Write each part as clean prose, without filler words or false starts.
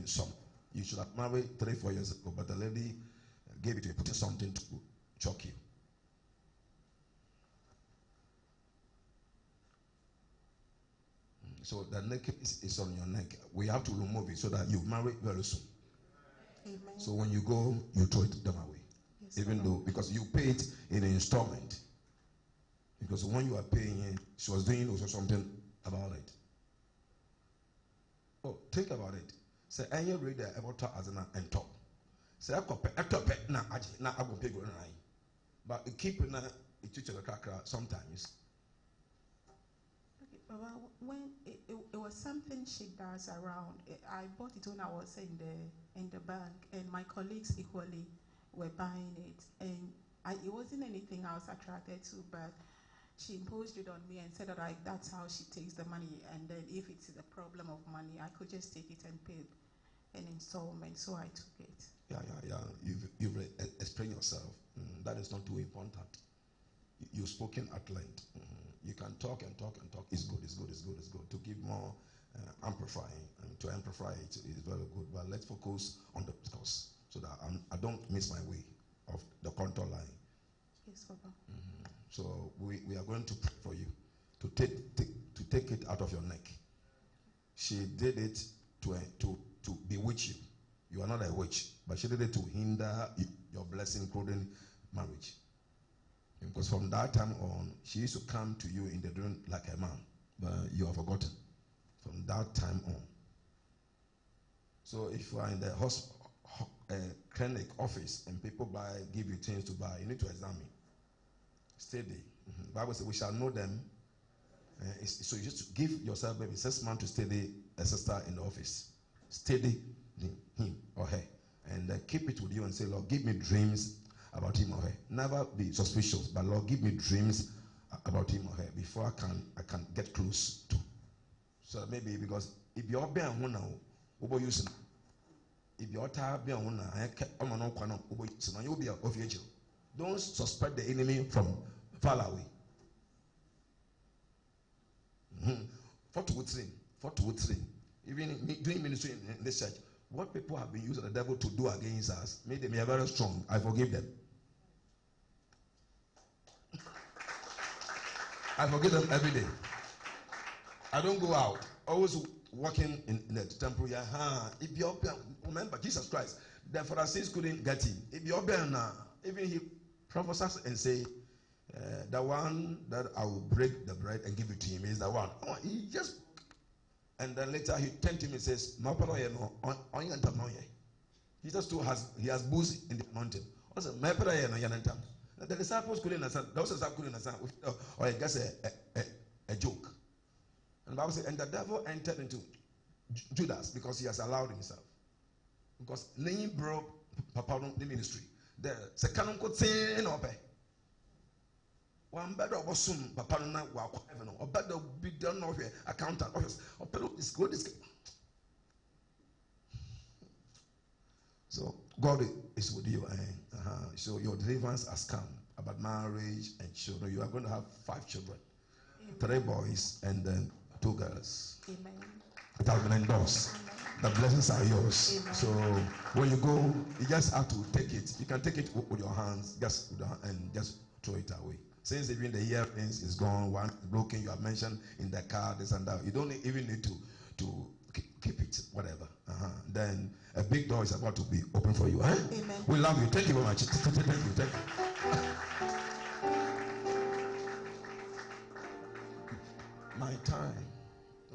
some. You should have married 3-4 years ago, but the lady gave it to you, putting something to choke you. So the neck is on your neck. We have to remove it so that you marry very soon. Amen. So when you go, you throw it them away. Yes, Even though, because you pay it in an installment. Because when you are paying it, she was doing also something about it. Oh, think about it. Say, any reader about as an and top. Say, I copy a top na aji na abo pay go na. But keep na it teach the cracker sometimes. Okay, Baba, when it was something she does around. I bought it when I was in the bank, and my colleagues equally were buying it, and it wasn't anything I was attracted to, but she imposed it on me and said that that's how she takes the money, and then if it's a problem of money, I could just take it and pay an installment. So I took it. Yeah. You've explained yourself. That is not too important. You've spoken at length. You can talk and talk and talk. It's good. To give more amplifying, and to amplify it is very good. But let's focus on the discourse so that I don't miss my way of the contour line. Yes, Papa. So we are going to pray for you to take it out of your neck. She did it to bewitch you. You are not a witch, but she did it to hinder your blessing, including marriage. Because from that time on, she used to come to you in the dream like a man, but you have forgotten. From that time on. So if you are in the clinic office and people give you things to buy, you need to examine. Steady. Bible says we shall know them. So you just give yourself maybe 6 months to steady a sister in the office. Steady him or her, and keep it with you and say, Lord, give me dreams about him or her. Never be suspicious, but Lord, give me dreams about him or her before I can get close to. So maybe because if you're being one now, if you're tired being one now, you'll be of your child. Don't suspect the enemy from far away. 4-3. Even doing ministry in this church, what people have been using the devil to do against us made them very strong. I forgive them. I forgive them every day. I don't go out. Always walking in the temple. If you're remember Jesus Christ, the Pharisees couldn't get him. If you're now, even he prophesies and say, the one that I will break the bread and give it to him is the one. He just, and then later he turned to him and says, Jesus too has booze in the anointing. Also, the disciples couldn't understand. Those disciples couldn't understand. Or I guess a joke. And the Bible says, and the devil entered into Judas because he has allowed himself. Because name bro Papa the ministry. The second could say no pay. One better was soon Papa no walk heaven or better be done of your accountant office or fellow is good. So God is with you, so your deliverance has come about marriage and children. You are going to have 5 children, Amen. 3 boys and then 2 girls. Amen. It has been endorsed. Amen. The blessings are yours. Amen. So when you go, you just have to take it. You can take it with your hands, and just throw it away. Since even the earrings is gone, one is broken, you have mentioned in the car, this and that. You don't even need to keep it, whatever. Then a big door is about to be open for you. Amen. We love you. Thank you very much. Thank you. My time.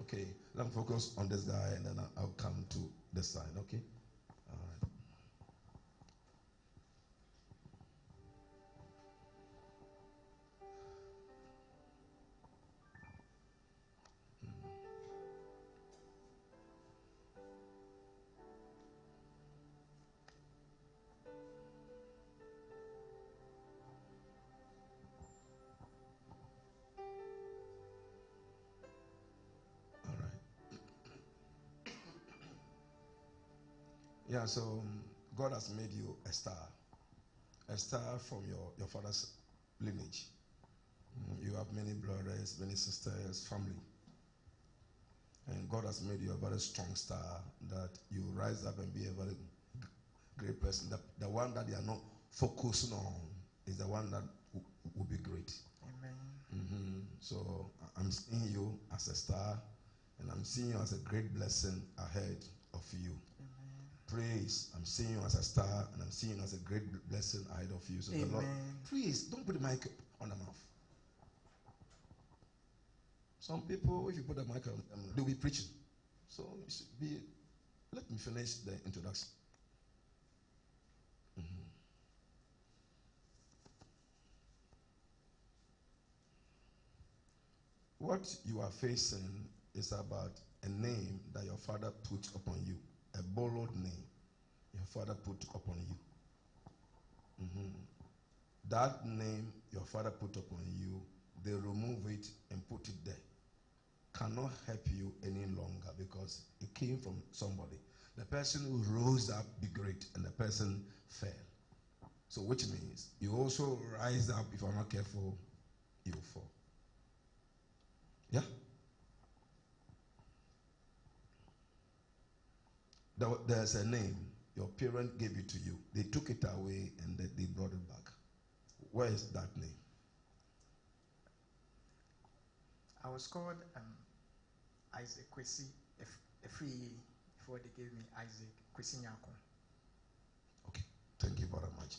Okay, let me focus on this guy and then I'll come to this side. Okay? All right. Yeah, so God has made you a star from your father's lineage. You have many brothers, many sisters, family. And God has made you a very strong star that you rise up and be a very great person. The one that they are not focusing on is the one that will be great. Amen. Mm-hmm. So I'm seeing you as a star, and I'm seeing you as a great blessing ahead of you. Amen. Praise. I'm seeing you as a star, and I'm seeing you as a great blessing ahead of you. So Amen. the Lord, please don't put the mic on the mouth. Some people, if you put the mic on them, they'll be preaching. So it should be. Let me finish the introduction. Mm-hmm. What you are facing is about a name that your father put upon you, a borrowed name your father put upon you. Mm-hmm. That name your father put upon you, they remove it and put it there. Cannot help you any longer because it came from somebody. The person who rose up be great, and the person fell. So which means you also rise up. If you're not careful, you will fall. Yeah? There's a name your parent gave it to you. They took it away and they brought it back. Where is that name? I was called Isaac Kwesi Efriye before they gave me Isaac Kwesi Nyako. Okay, thank you very much.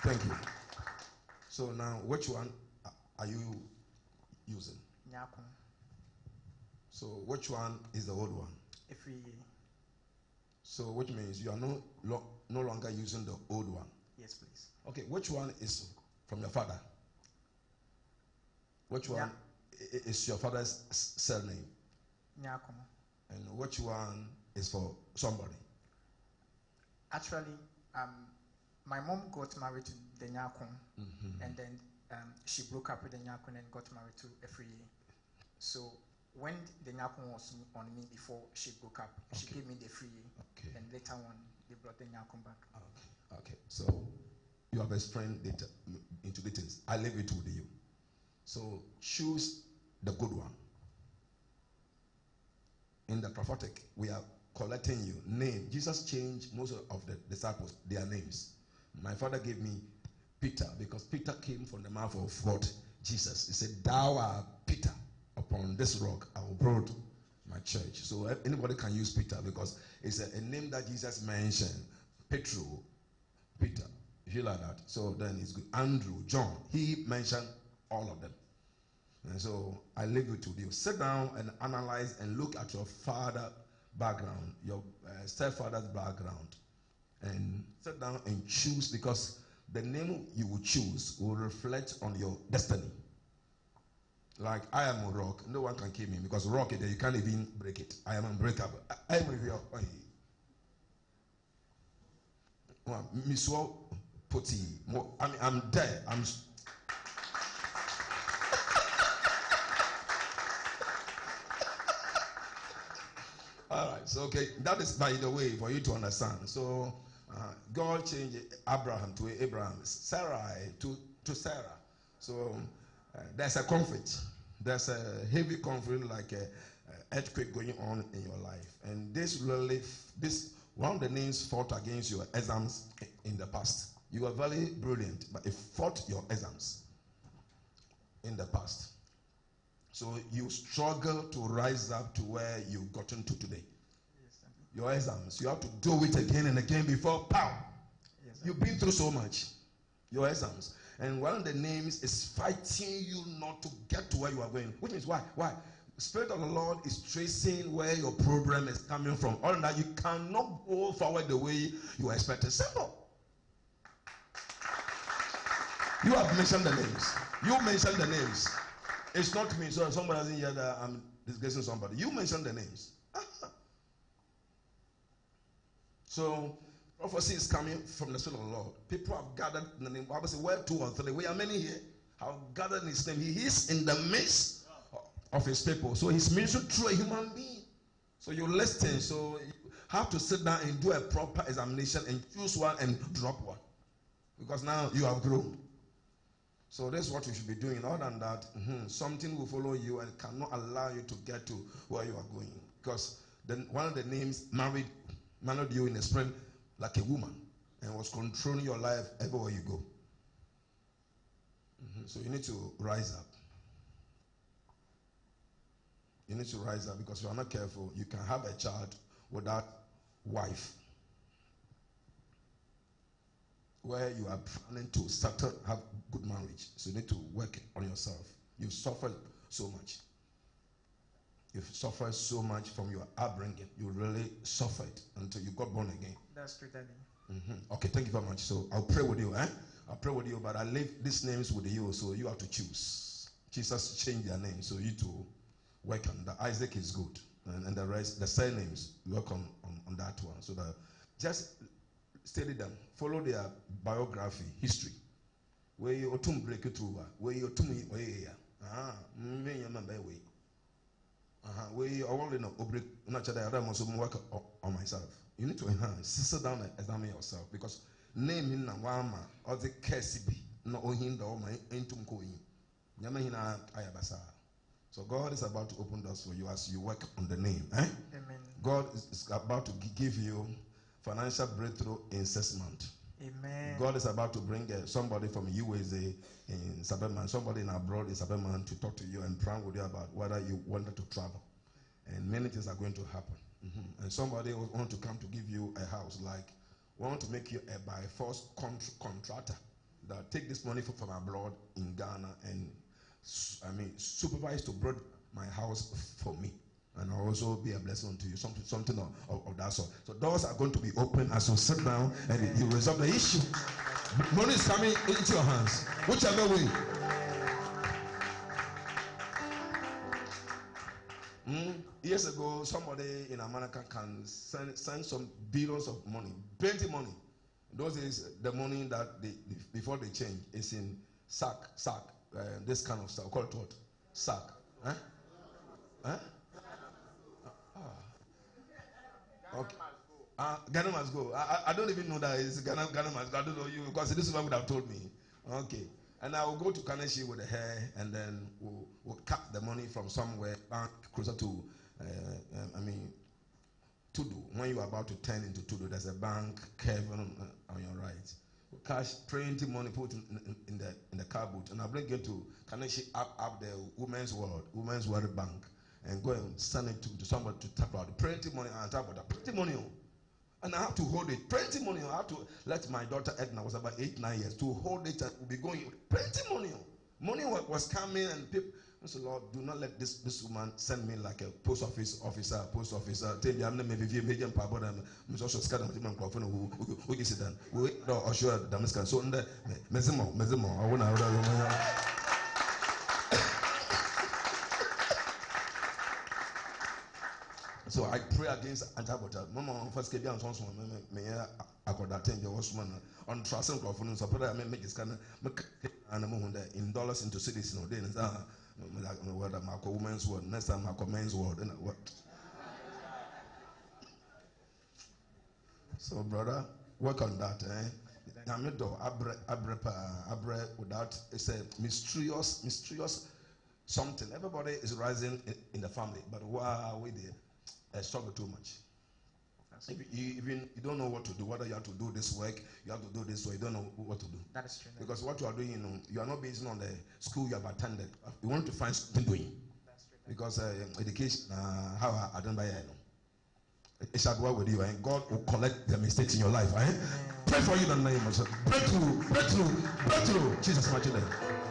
Thank you. So now, which one are you using? Nyako. So which one is the old one? Efriye. So which means you are no longer using the old one? Yes, please. Okay, which one is from your father? Which one is your father's surname? Nyako. And which one is for somebody? Actually, my mom got married to the Nyako, and then she broke up with the Nyako and got married to Efriye. So when the Nyako was on me before she broke up, she gave me the Efriye, and later on they brought the Nyako back. Okay. So you have explained it into details. I leave it with you. So choose the good one. In the prophetic, we are collecting you. Name. Jesus changed most of the disciples, their names. My father gave me Peter because Peter came from the mouth of God, Jesus. He said, "Thou art Peter. Upon this rock I will build my church." So anybody can use Peter because it's a name that Jesus mentioned. Petro, Peter. You feel like that? So then it's good. Andrew, John. He mentioned all of them. And so I leave it to you. Sit down and analyze and look at your father background, your stepfather's background, and sit down and choose because the name you will choose will reflect on your destiny. Like I am a rock, no one can kill me because rock you can't even break it. I am unbreakable. I am here. Miswa Poti. I'm there. All right, so okay, that is by the way for you to understand. So God changed Abraham to Abraham, Sarai to Sarah. So there's a conflict. There's a heavy conflict, like an earthquake going on in your life. And this one of the names fought against your exams in the past. You were very brilliant, but it fought your exams in the past. So you struggle to rise up to where you've gotten to today. Yes, your exams, you have to do it again and again before pow. Yes, You've been through so much. Your exams. And one of the names is fighting you not to get to where you are going. Which means why? Why? The Spirit of the Lord is tracing where your problem is coming from. All that you cannot go forward the way you expected. Simple. You have mentioned the names. You mentioned the names. It's not me. So somebody doesn't hear that I'm disgracing somebody. You mentioned the names. So prophecy is coming from the Spirit of the Lord. People have gathered in the name. The Bible says, where two or three, we are many here, have gathered in his name. He is in the midst of his people. So he's ministering through a human being. So you listen. So you have to sit down and do a proper examination and choose one and drop one. Because now you have grown. So that's what you should be doing. Other than that, something will follow you and cannot allow you to get to where you are going. Because then one of the names married you in the spring like a woman and was controlling your life everywhere you go. So you need to rise up. You need to rise up, because if you are not careful, you can have a child without wife, where you are planning to have good marriage. So you need to work on yourself. You've suffered so much. You've suffered so much from your upbringing. You really suffered until you got born again. That's true, Daddy. Okay, thank you very much. So I'll pray with you. I'll pray with you, but I leave these names with you, so you have to choose. Jesus changed their names, so you to work on that. Isaac is good, and the rest, the surnames, work on that one. So that just study them, follow their biography, history. Where you otum break it through, where you otum way, where you only know not that I must work on myself. You need to enhance, sit down and examine yourself, because name in Nawama or the Kesibi, no Ohinda or my Entum Koin. Yamahina Ayabasa. So God is about to open doors for you as you work on the name. Amen. God is about to give you financial breakthrough in 6 months. Amen. God is about to bring somebody from USA in Saberman, somebody in abroad in Saberman, to talk to you and pray with you about whether you wanted to travel. And many things are going to happen. And somebody want to come to give you a house, like want to make you a by force contractor that take this money from abroad in Ghana and supervise to build my house for me, and also be a blessing unto you, something of that sort. So doors are going to be open as you sit down and you resolve the issue. Money is coming into your hands, whichever way. Years ago, somebody in America can send some billions of money, plenty money. Those days, the money that before they change is in sack, this kind of stuff. Call it what? Sack. Okay. Ghana must go. I don't even know that it's Ghana must go. I don't know you, because this one would have told me. Okay. And I will go to Kaneshi with the hair, and then we'll cut the money from somewhere back closer to, Tudu. When you are about to turn into Tudu, there's a bank curve on your right. We'll cash plenty money, put in the car boot, and I'll bring it to Kaneshi up the Women's World Bank, and go and send it to somebody to tap out. Plenty money on top of that. Plenty money. And I have to hold it. Plenty money. I have to let my daughter Edna, was about 8-9 years, to hold it, and we'll be going. Plenty money. Money was coming, and people. I said, Lord, do not let this woman send me like a post officer. Tell me I'm not maybe major power, but I'm also scared of the microphone. Who is it then? We or sure Damascus. So in the Mezimo, I want to. So I pray against antabota. Mama first came down songs me I got that thing was man on trust and microphone, so I make this kind of in dollars into cities no then word of my women's word, next time my men's word, and what. So brother, work on that, Abre without, it's a mysterious something. Everybody is rising in the family, but why we there? Struggle too much. If you don't know what to do, whether you have to do this work, you have to do this, or you don't know what to do. That is true. Because what you are doing, you are not based on the school you have attended. You want to find something doing. That's true. Because education, how I don't buy it. It shall dwell with you, and God will collect the mistakes in your life. Pray for you in the name of Jesus. Breakthrough. Jesus, my children.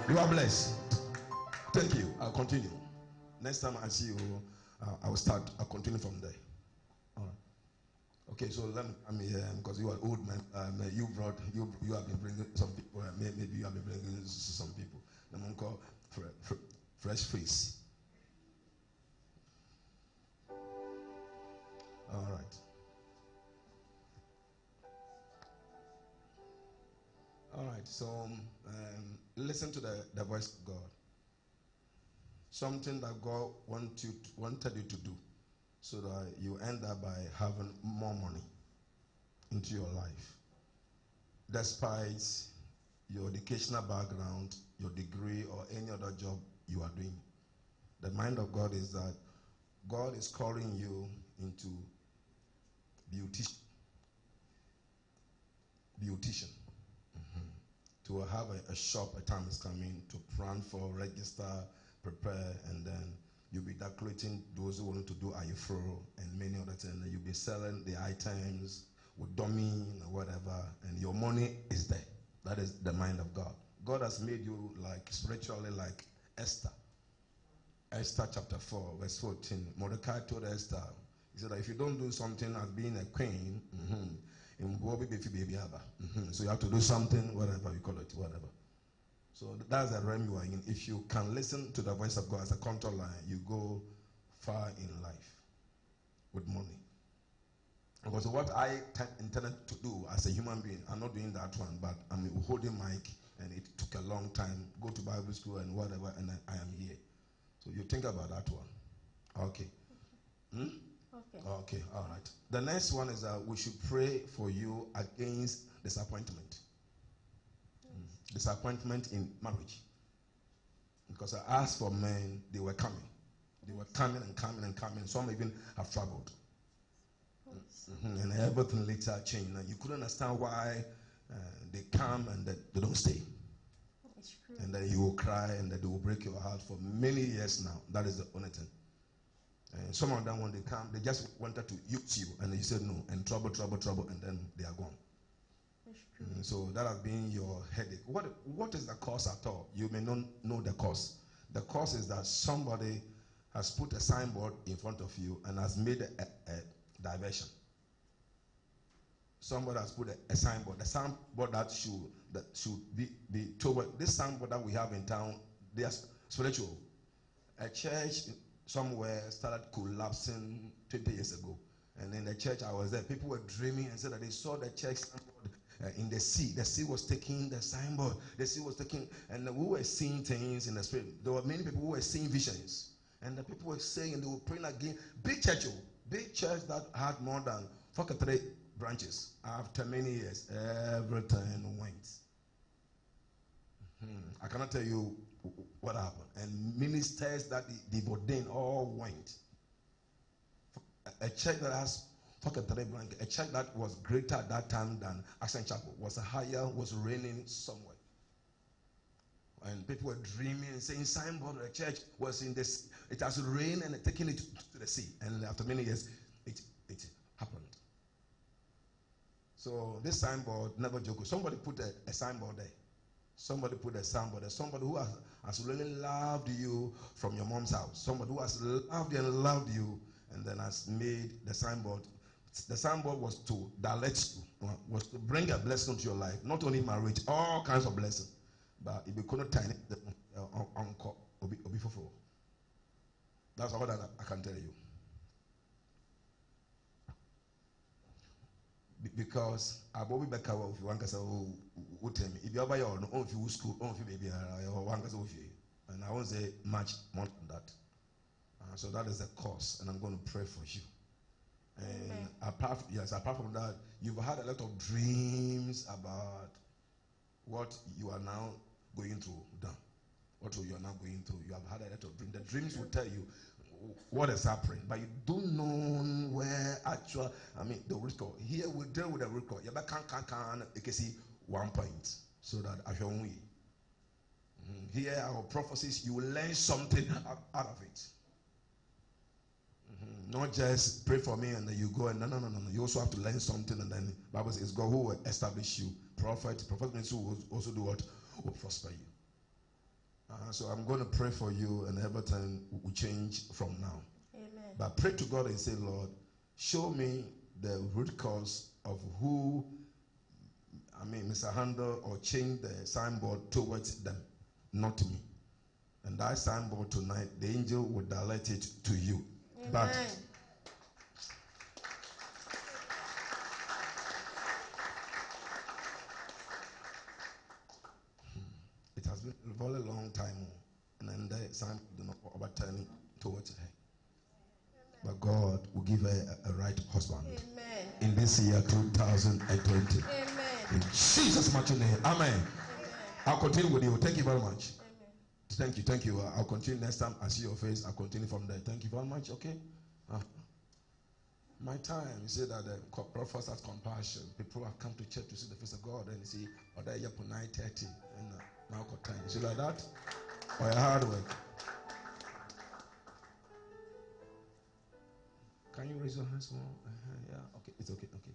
You are blessed. Thank you. I'll continue. Next time I see you, I will start. I'll continue from there. All right. Okay, so let me come here, because you are old man. You have been bringing some people. Maybe you have been bringing some people. The man called fresh face. All right. All right. So listen to the voice of God. Something that God wanted you to do, so that you end up by having more money into your life, despite your educational background, your degree, or any other job you are doing. The mind of God is that God is calling you into beautician. To have a shop, a time is coming to plan for, register, prepare, and then you'll be decorating those who want to do ayifro and many other things. And you'll be selling the items with dummy and whatever, and your money is there. That is the mind of God. God has made you like spiritually like Esther. Esther chapter 4, verse 14. Mordecai told Esther, he said that if you don't do something as being a queen, so you have to do something, whatever you call it, whatever. So that's the realm you are in. If you can listen to the voice of God as a control line, you go far in life with money. Because what I intended to do as a human being, I'm not doing that one, but I'm holding mic, and it took a long time, go to Bible school and whatever, and I am here. So you think about that one. Okay. Okay, all right. The next one is that we should pray for you against disappointment. Disappointment in marriage. Because I asked for men, they were coming. They were coming and coming and coming. Some even have traveled. And everything later changed. And you couldn't understand why they come and they don't stay. And then you will cry and then they will break your heart for many years now. That is the only thing. And some of them, when they come, they just wanted to use you. And you said no. And trouble, and then they are gone. So that has been your headache. What is the cause at all? You may not know the cause. The cause is that somebody has put a signboard in front of you and has made a diversion. Somebody has put a signboard. The signboard that should be toward this signboard that we have in town. They are spiritual. A church somewhere started collapsing 20 years ago. And in the church I was there, people were dreaming and said that they saw the church signboard in the sea. The sea was taking the signboard. The sea was taking, and we were seeing things in the spirit. There were many people who were seeing visions. And the people were saying, and they were praying again. Big church that had more than 43 branches. After many years, everything went. I cannot tell you what happened. And ministers that they ordained all went. A church that has 43 branches, a church that was greater at that time than Accent Chapel, was higher, was reigning somewhere. And people were dreaming and saying, signboard of the church was in this, it has rained and taken it to the sea. And after many years, it happened. So this signboard, never joke. Somebody put a signboard there. Somebody put a signboard there. Somebody who has really loved you from your mom's house. Somebody who has loved you and loved you and then has made the signboard. The signboard was to direct you, was to bring a blessing to your life. Not only marriage, all kinds of blessings. But if you couldn't tiny uncle will be fulfilled. That's all that I can tell you. Because I will be back if you want to say, oh, tell me. If you buy your own few school, own few baby, and I won't say much more than that. So that is the cause, and I'm going to pray for you. And apart from that, you've had a lot of dreams about what you are now going through. What you are now going through. You have had a lot of dreams. The dreams will tell you what is happening, but you don't know where actual. The root cause. Here we deal with the root cause. You can see 1 point, so that I shall win. Here our prophecies, you will learn something out of it. Not just pray for me and then you go and no. You also have to learn something, and then the Bible says God who will establish you. Prophet means who will also do what? Will prosper you. So I'm going to pray for you, and everything will change from now. Amen. But pray to God and say, Lord, show me the root cause of who, mishandle or change the signboard towards them, not me. And that signboard tonight, the angel will direct it to you. Amen. But it has been a very long time, and then the signboard is not overturning towards her. But God will give her a right husband. Amen. In this year 2020. Amen. In Jesus' mighty name. Amen. Amen. I'll continue with you. Thank you very much. Amen. Thank you. I'll continue next time. I see your face. I'll continue from there. Thank you very much. Okay. My time, you say that the prophets have compassion. People have come to church to see the face of God, and you see, or they up 9:30 and now time. You see like that, or your hard work. Can you raise your hands more? Yeah. Okay. It's okay. Okay.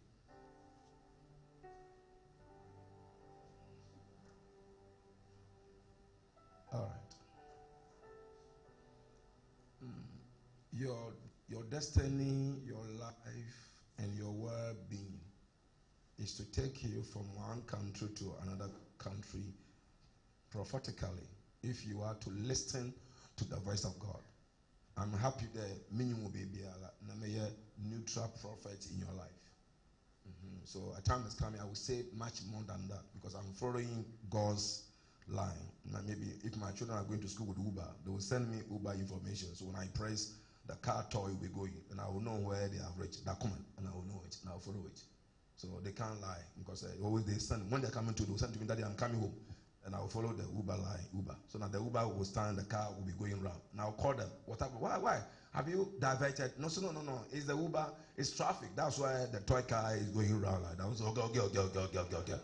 All right. Your destiny, your life, and your well-being is to take you from one country to another country prophetically if you are to listen to the voice of God. I'm happy that minimum will be a neutral prophet in your life. So a time is coming, I will say much more than that because I'm following God's line. Now maybe if my children are going to school with Uber, they will send me Uber information. So when I press, the car toy will be going, and I will know where they have reached. That comment, and I will know it, and I will follow it. So they can't lie because always they send. When they're coming to, they will send to me, Daddy, I'm coming home, and I will follow the Uber line, Uber. So now the Uber will stand, the car will be going round. And I will call them. What happened? Why? Have you diverted? No. It's the Uber. It's traffic. That's why the toy car is going round like that. So okay.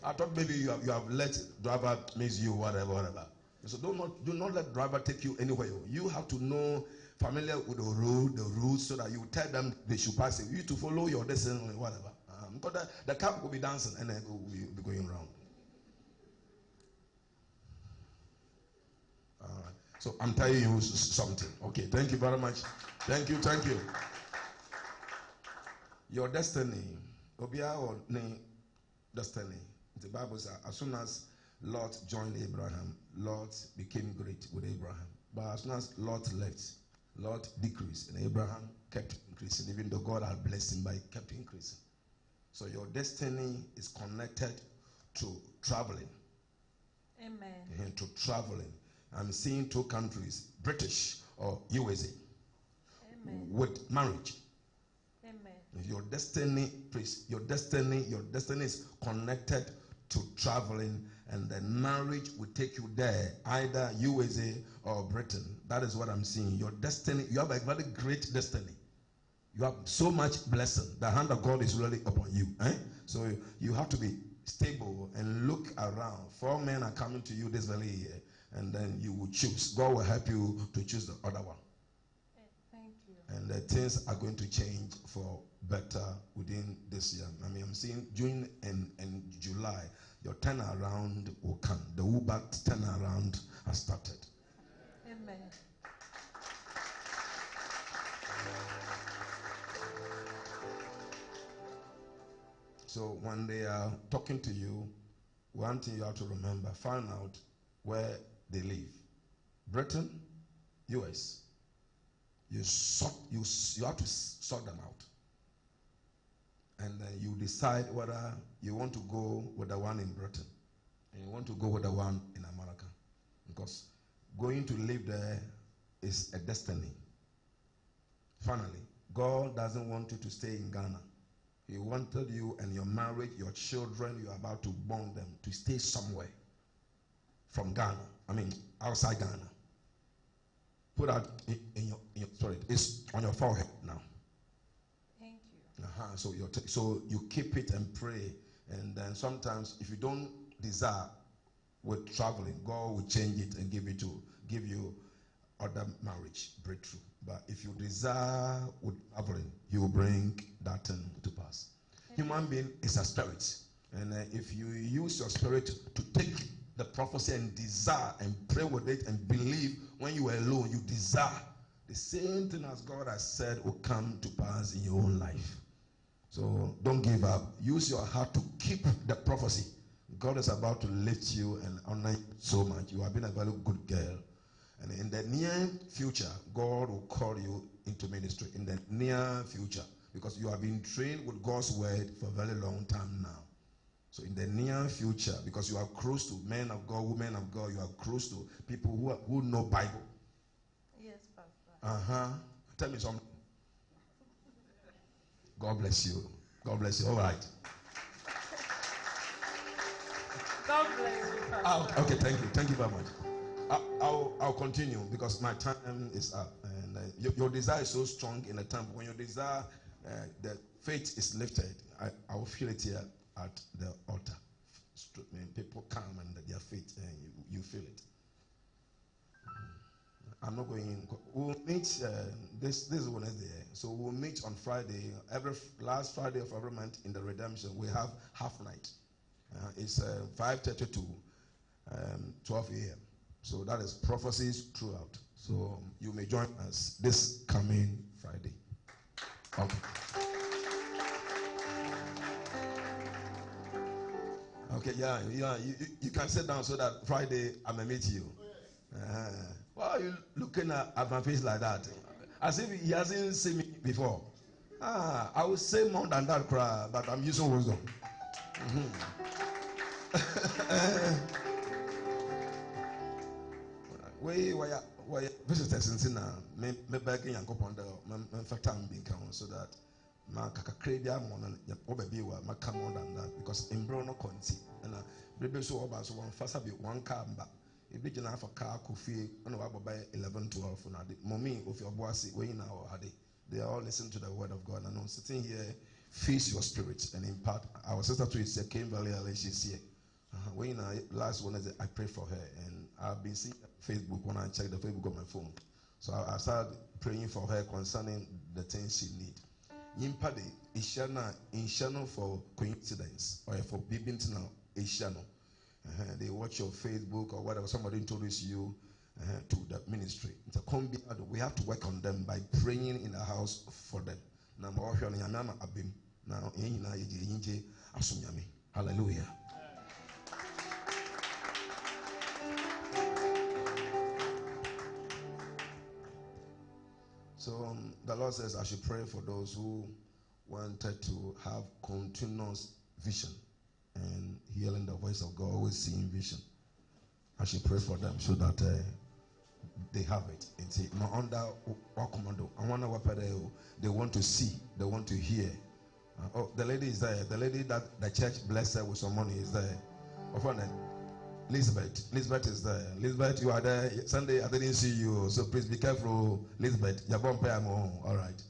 I thought maybe you have let driver miss you, whatever. So do not let driver take you anywhere. You have to know, familiar with the rules, so that you tell them they should pass it. You to follow your destiny or whatever. Because the car will be dancing and then will be going around. All right. So I'm telling you something. Okay. Thank you very much. Thank you. Your destiny, Obia or destiny. The Bible says, as soon as Lot joined Abraham, Lot became great with Abraham. But as soon as Lot left, Lot decreased, and Abraham kept increasing. Even though God had blessed him, but he kept increasing. So your destiny is connected to traveling. Amen. And to traveling. I'm seeing 2 countries, British or USA, Amen. with marriage. Amen. Your destiny, please, your destiny is connected to traveling, and the marriage will take you there, either USA or Britain. That is what I'm seeing. Your destiny, you have a very great destiny. You have so much blessing. The hand of God is really upon you. So you have to be stable and look around. 4 men are coming to you this very year, and then you will choose. God will help you to choose the other one. Thank you. And things are going to change for better within this year. I mean, I'm seeing June and July, your turnaround will come. The Uber turnaround has started. Amen. So when they are talking to you, one thing you have to remember, find out where they live. Britain, US. You have to sort them out. And then you decide whether you want to go with the one in Britain and you want to go with the one in America. Because going to live there is a destiny. Finally, God doesn't want you to stay in Ghana. He wanted you and your marriage, your children, you're about to born them, to stay somewhere from Ghana. I mean, outside Ghana. Put that in your spirit. It's on your forehead now. Thank you. So you keep it and pray. And then sometimes if you don't desire with traveling, God will change it and give you other marriage breakthrough. But if you desire with traveling, He will bring that thing to pass. Human being is a spirit. And if you use your spirit to take the prophecy and desire and pray with it and believe, when you are alone, you desire, the same thing as God has said will come to pass in your own life. So don't give up. Use your heart to keep the prophecy. God is about to lift you and honor you so much. You have been a very good girl. And in the near future, God will call you into ministry. In the near future. Because you have been trained with God's word for a very long time now. So in the near future, because you are close to men of God, women of God, you are close to people who know Bible. Yes, Pastor. Tell me something. God bless you. God bless you. All right. God bless you, Pastor. Okay, thank you very much. I'll continue because my time is up, and your desire is so strong in a time when your desire, the faith is lifted. I will feel it here at the altar. People come and their faith, and you feel it. I'm not going in. We'll meet this Wednesday, so we'll meet on Friday. Every last Friday of every month in the redemption, we have half night. It's 5:30 to 12 a.m. So that is prophecies throughout. So you may join us this coming Friday. Okay. Okay, yeah. You can sit down so that Friday I may meet you. Why are you looking at my face like that? As if he hasn't seen me before. I will say more than that, cry, but I'm using wisdom. We visitors in Sina, me begging and go on the fatam being count so that my cacacradia mon obebiwa, my come on than that because in Bruno Conti and a so about so one fast be one car back. A big enough for car could feel on about by 11, 12 for the mommy of your bossy way now had it. They all listen to the word of God and I'm sitting here, feast your spirit and impart. Our sister to it came very early, she's here. When last Wednesday I prayed for her and I've been seeing Facebook when I check the Facebook on my phone. So I started praying for her concerning the things she need. Yimpade ishana inshano for coincidence or for bibint now ishano. They watch your Facebook or whatever, somebody introduce you to the ministry. It's a combi. We have to work on them by praying in the house for them. Now, hallelujah. So the Lord says I should pray for those who wanted to have continuous vision and hearing the voice of God, always seeing vision. I should pray for them so that they have it. And say, no under what commando. I wonder what they want to see, they want to hear. Oh, the lady is there. The lady that the church blessed her with some money is there. Elizabeth is there. Elizabeth, you are there. Sunday I didn't see you, so please be careful, Elizabeth. You're all right.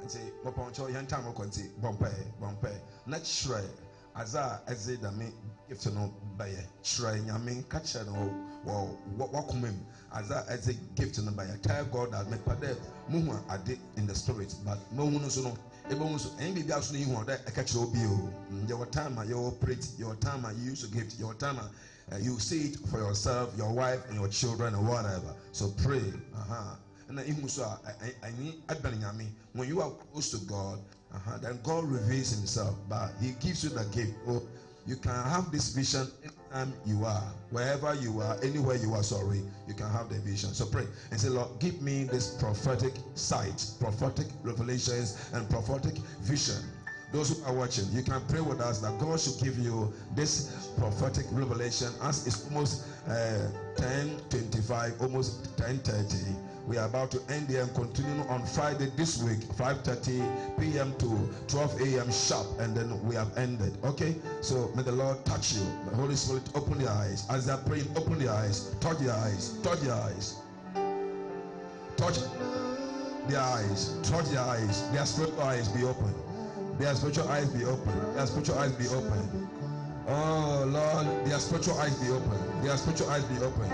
And say, Moponcho, young time, Bompe. Next shred. As I say that me if to know by a shrine, I mean catch no what come in as a gift to know by a tell God that me pade muha ade in the spirit, but no one so no ebomuso and be also you want that catch your bill. Your time you operate, your time you use to gift, your time you see it for yourself, your wife and your children or whatever. So pray. And I need when you are close to God. Then God reveals himself, but he gives you the gift. Oh, you can have this vision anytime you are, wherever you are, anywhere you are, you can have the vision. So pray and say, Lord, give me this prophetic sight, prophetic revelations, and prophetic vision. Those who are watching, you can pray with us that God should give you this prophetic revelation as it's almost 10:25, almost 10:30. We are about to end here and continue on Friday this week, 5:30 p.m. to 12 a.m. sharp, and then we have ended. Okay? So may the Lord touch you. The Holy Spirit open your eyes. As they are praying, open your eyes. Touch your eyes. Touch your eyes. Touch their eyes. Touch their eyes. Their spiritual eyes be open. Their spiritual eyes be open. Their spiritual eyes be open. Oh Lord, their spiritual eyes be open. Their spiritual eyes be open.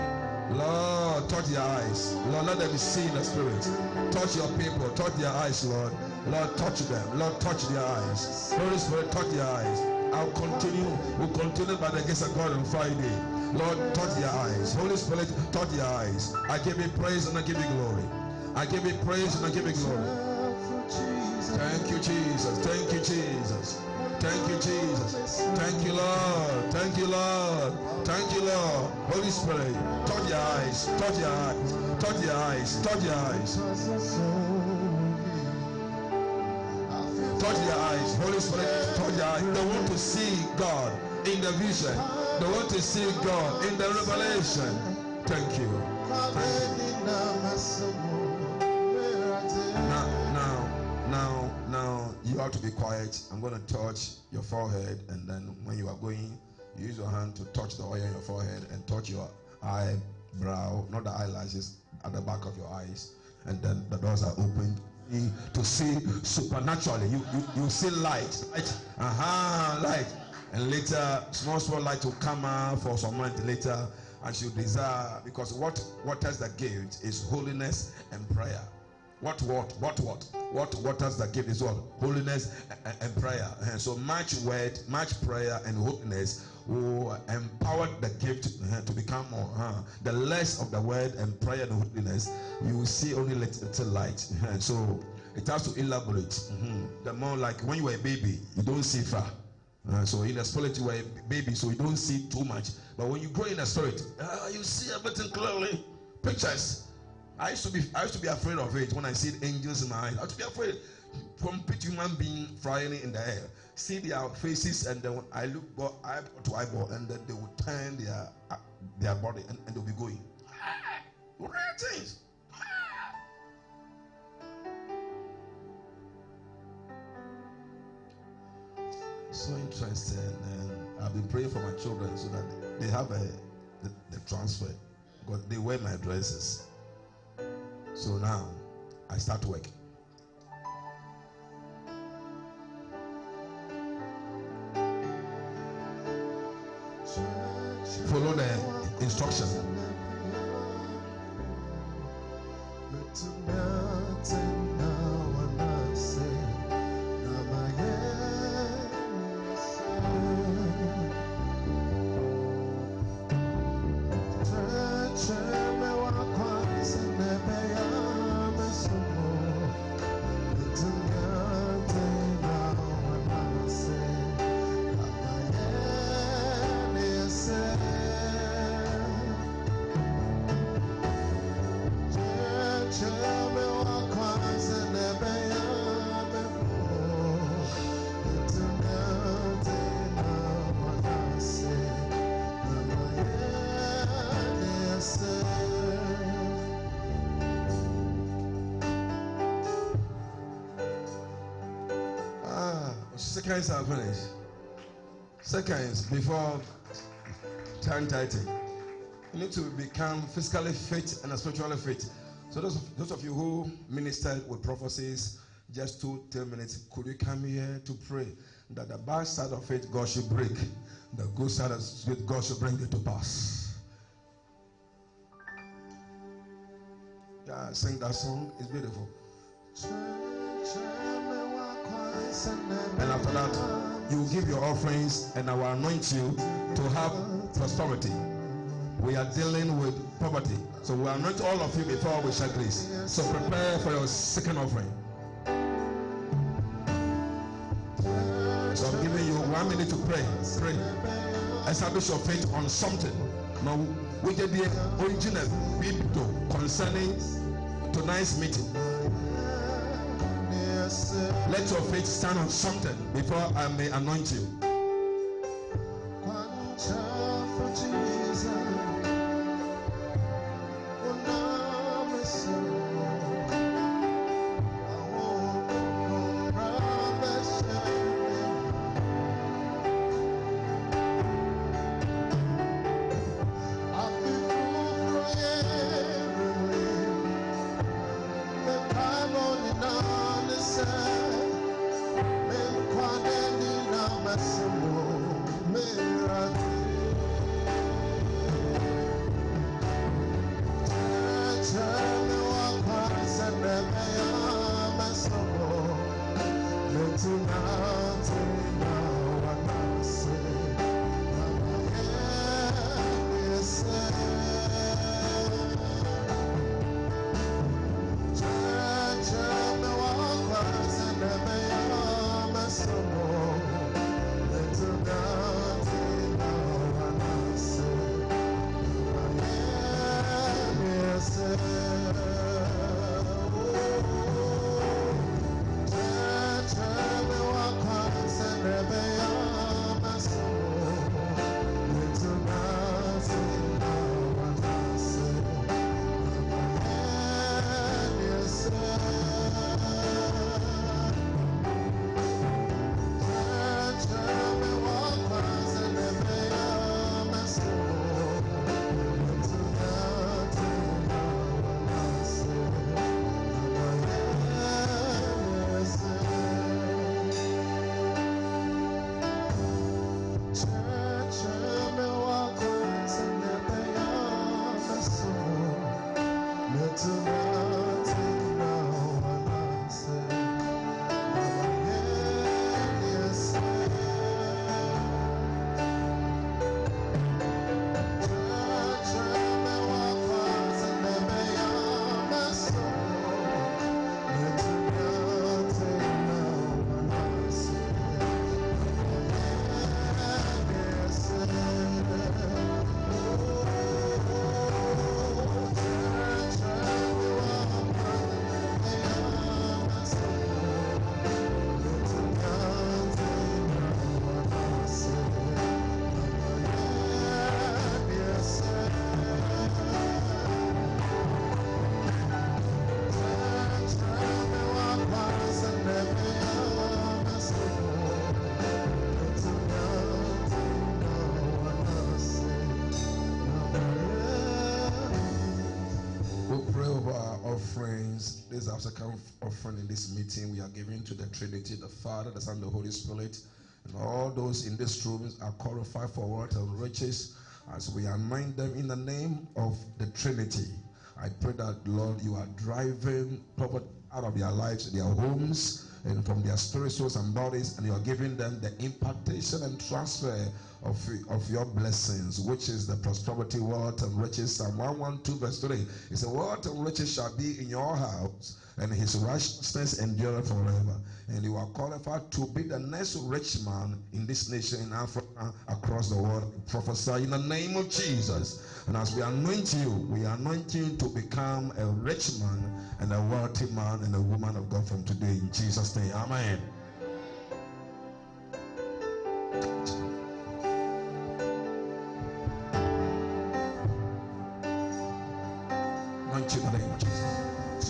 Lord, touch their eyes. Lord, let them see in the spirit. Touch your people. Touch their eyes, Lord. Lord, touch them. Lord, touch their eyes. Holy Spirit, touch their eyes. We'll continue by the grace of God on Friday. Lord, touch their eyes. Holy Spirit, touch their eyes. I give you praise and I give you glory. I give you praise and I give you glory. Thank you, Jesus. Thank you, Jesus. Thank you, Jesus. Thank you, Lord. Thank you, Lord. Thank you, Lord. Holy Spirit, touch your eyes. Touch your eyes. Touch your eyes. Touch your eyes. Touch your eyes. Holy Spirit, touch your eyes. They want to see God in the vision. They want to see God in the revelation. Thank you. Thank you. Now, you have to be quiet. I'm going to touch your forehead, and then when you are going You use your hand to touch the oil in your forehead and touch your eyebrow, not the eyelashes, at the back of your eyes. And then the doors are opened to see supernaturally. You see light. Light. And later, small light will come out for some months later as you desire. Because what waters the gift is holiness and prayer. What waters the gift is what? Holiness and prayer. And so much word, much prayer and holiness will empower the gift to become more. The less of the word and prayer and holiness, you will see only little light. So it has to elaborate. The more, like when you were a baby, you don't see far. So in the spirit you were a baby, so you don't see too much. But when you grow in the spirit, you see everything clearly. Pictures. I used to be afraid of it when I see angels in my eyes. I used to be afraid. Complete human being flying in the air. See their faces, and then I look eyeball to eyeball, and then they will turn their body, and they'll be going. Real things. So interesting, and I've been praying for my children so that they have the transfer, because they wear my dresses. So now I start work. Follow the instruction. Seconds are finished. Seconds before 10:30. You need to become physically fit and spiritually fit. So those of you who ministered with prophecies, just 2-3 minutes, could you come here to pray that the bad side of it God should break, the good side of it God should bring it to pass. Yeah, sing that song. It's beautiful. And after that, you will give your offerings, and I will anoint you to have prosperity. We are dealing with poverty, so we anoint all of you before we share grace. So prepare for your second offering. So I'm giving you 1 minute to pray. Pray. Establish your faith on something. Now, we get the original video concerning tonight's meeting. Let your faith stand on something before I may anoint you. This is our second offering in this meeting. We are giving to the Trinity, the Father, the Son, and the Holy Spirit. And all those in this room are qualified for wealth and riches as we anoint them in the name of the Trinity. I pray that, Lord, you are driving poverty out of their lives, their homes, and from their spirit, souls, and bodies, and you are giving them the impartation and transfer of your blessings, which is the prosperity, wealth, and riches. Psalm 112, verse 3. It says, wealth and riches shall be in your house, and his righteousness endureth forever. And you are qualified to be the next rich man in this nation, in Africa, across the world. Prophesy in the name of Jesus. And as we anoint you to become a rich man and a wealthy man and a woman of God from today, in Jesus' name. Amen. Anoint you in the name of Jesus.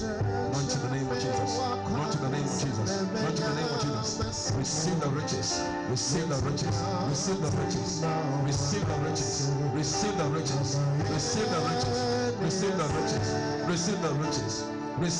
Anoint you in the name of Jesus. Anoint you in the name of Jesus. Anoint you in the name of Jesus. Receive the riches. Receive the riches. Receive the riches. Receive the riches. Receive the riches. Receive the riches. Receive the riches. Receive the riches.